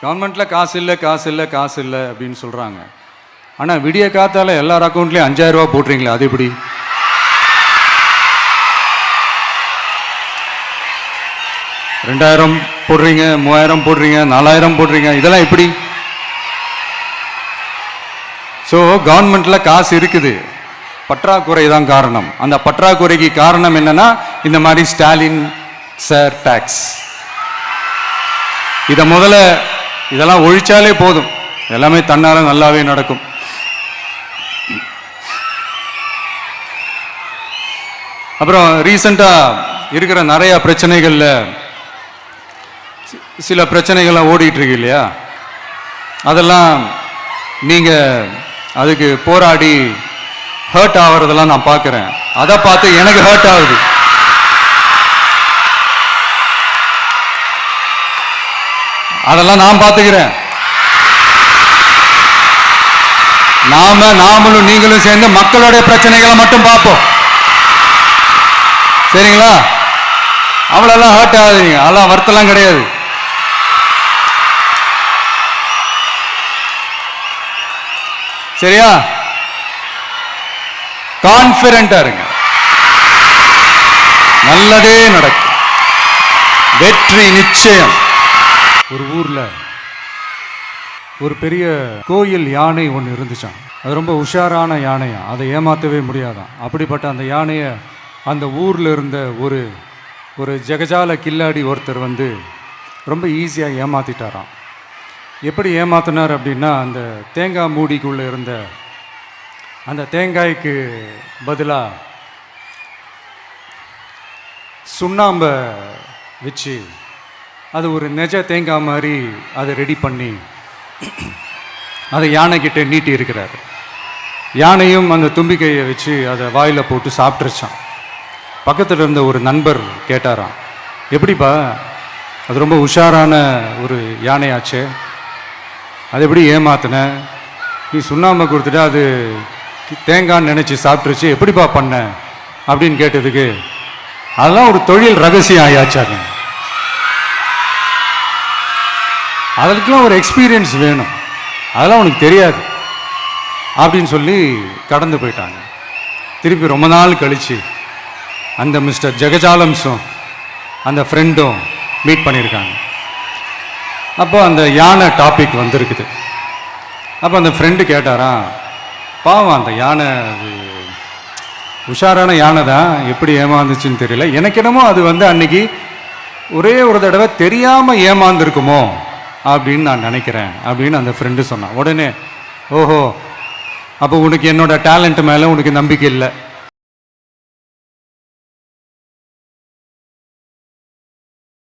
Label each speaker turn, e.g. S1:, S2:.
S1: கவர்மெண்ட்டில் காசு இல்லை காசு இல்லை காசு இல்லை அப்படின்னு சொல்கிறாங்க. ஆனால் விடிய காத்தால எல்லார் அக்கௌண்ட்லேயும் 5000 ரூபா போட்டுறீங்களே, அது எப்படி? ரெண்டாயிரம் போடுறீங்க, 3000 போடுறீங்க, 4000 போடுறீங்க, இதெல்லாம் எப்படி? ஸோ கவர்மெண்ட்டில் காசு இருக்குது, பற்றாக்குறை தான் காரணம். அந்த பற்றாக்குறைக்கு காரணம் என்னன்னா இந்த மாதிரி ஸ்டாலின் சார் டாக்ஸ். இதை முதல்ல இதெல்லாம் ஒழிச்சாலே போதும், எல்லாமே தன்னால நல்லாவே நடக்கும். அப்புறம் ரீசண்டா இருக்கிற நிறைய பிரச்சனைகள்ல சில பிரச்சனைகள்லாம் ஓடிட்டு இருக்கு இல்லையா, அதெல்லாம் நீங்க அதுக்கு போராடி ஹர்ட் ஆகிறதெல்லாம் நான் பார்க்குறேன். அதை பார்த்து எனக்கு ஹர்ட் ஆகுது. அதெல்லாம் நான் பார்த்துக்கிறேன். நாமளும் நீங்களும் சேர்ந்து மக்களுடைய பிரச்சனைகளை மட்டும் பார்ப்போம், சரிங்களா? அவ்வளோலாம் ஹர்ட் ஆகுதுங்க, அதெல்லாம் வருத்தலாம் கிடையாது. சரியா? கான்ஃபிடென்ட்டா இருங்க, நல்லதே நடக்கும், வெற்றி நிச்சயம். ஒரு ஊர்ல ஒரு பெரிய கோயில் யானை ஒன்று இருந்துச்சான். அது ரொம்ப உஷாரான யானையா, அதை ஏமாற்றவே முடியாதான். அப்படிப்பட்ட அந்த யானையை அந்த ஊரில் இருந்த ஒரு ஜெகஜால கில்லாடி ஒருத்தர் வந்து ரொம்ப ஈஸியாக ஏமாற்றிட்டாராம். எப்படி ஏமாத்தினார் அப்படின்னா, அந்த தேங்காய் மூடிக்குள்ளே இருந்த அந்த தேங்காய்க்கு பதிலாக சுண்ணாம்பை வச்சு அது ஒரு நெஜ தேங்காய் மாதிரி அதை ரெடி பண்ணி அதை யானைக்கிட்ட நீட்டி இருக்கிறார். யானையும் அந்த தும்பிக்கையை வச்சு அதை வாயில் போட்டு சாப்பிட்ருச்சான். பக்கத்தில் இருந்த ஒரு நண்பர் கேட்டாராம், எப்படிப்பா, அது ரொம்ப உஷாரான ஒரு யானையாச்சே, அது எப்படி ஏமாத்தின? நீ சுண்ணாம்பை கொடுத்துட்டு அது தேங்காய்ன்னு நினச்சி சாப்பிட்ருச்சு, எப்படிப்பா பண்ண அப்படின்னு கேட்டதுக்கு, அதெல்லாம் ஒரு தொழில் ரகசியம் ஆயாச்சாங்க, அதற்கெல்லாம் ஒரு எக்ஸ்பீரியன்ஸ் வேணும், அதெல்லாம் உனக்கு தெரியாது அப்படின்னு சொல்லி கடந்து போயிட்டாங்க. திருப்பி ரொம்ப நாள் கழித்து அந்த மிஸ்டர் ஜெகஜாலம்ஸும் அந்த ஃப்ரெண்டும் மீட் பண்ணியிருக்காங்க. அப்போ அந்த யானை டாபிக் வந்திருக்குது. அப்போ அந்த ஃப்ரெண்டு கேட்டாராம், பாவம் அந்த யானை அது உஷாரான யானை தான், எப்படி ஏமாந்துச்சுன்னு தெரியல, எனக்கு என்னமோ அது வந்து அன்னைக்கு ஒரே ஒரு தடவை தெரியாமல் ஏமாந்துருக்குமோ அப்படின்னு நான் நினைக்கிறேன் அப்படின்னு அந்த ஃப்ரெண்டு சொன்னான். உடனே, ஓஹோ, அப்போ உனக்கு என்னோட டேலண்ட் மேலே உனக்கு நம்பிக்கை இல்லை,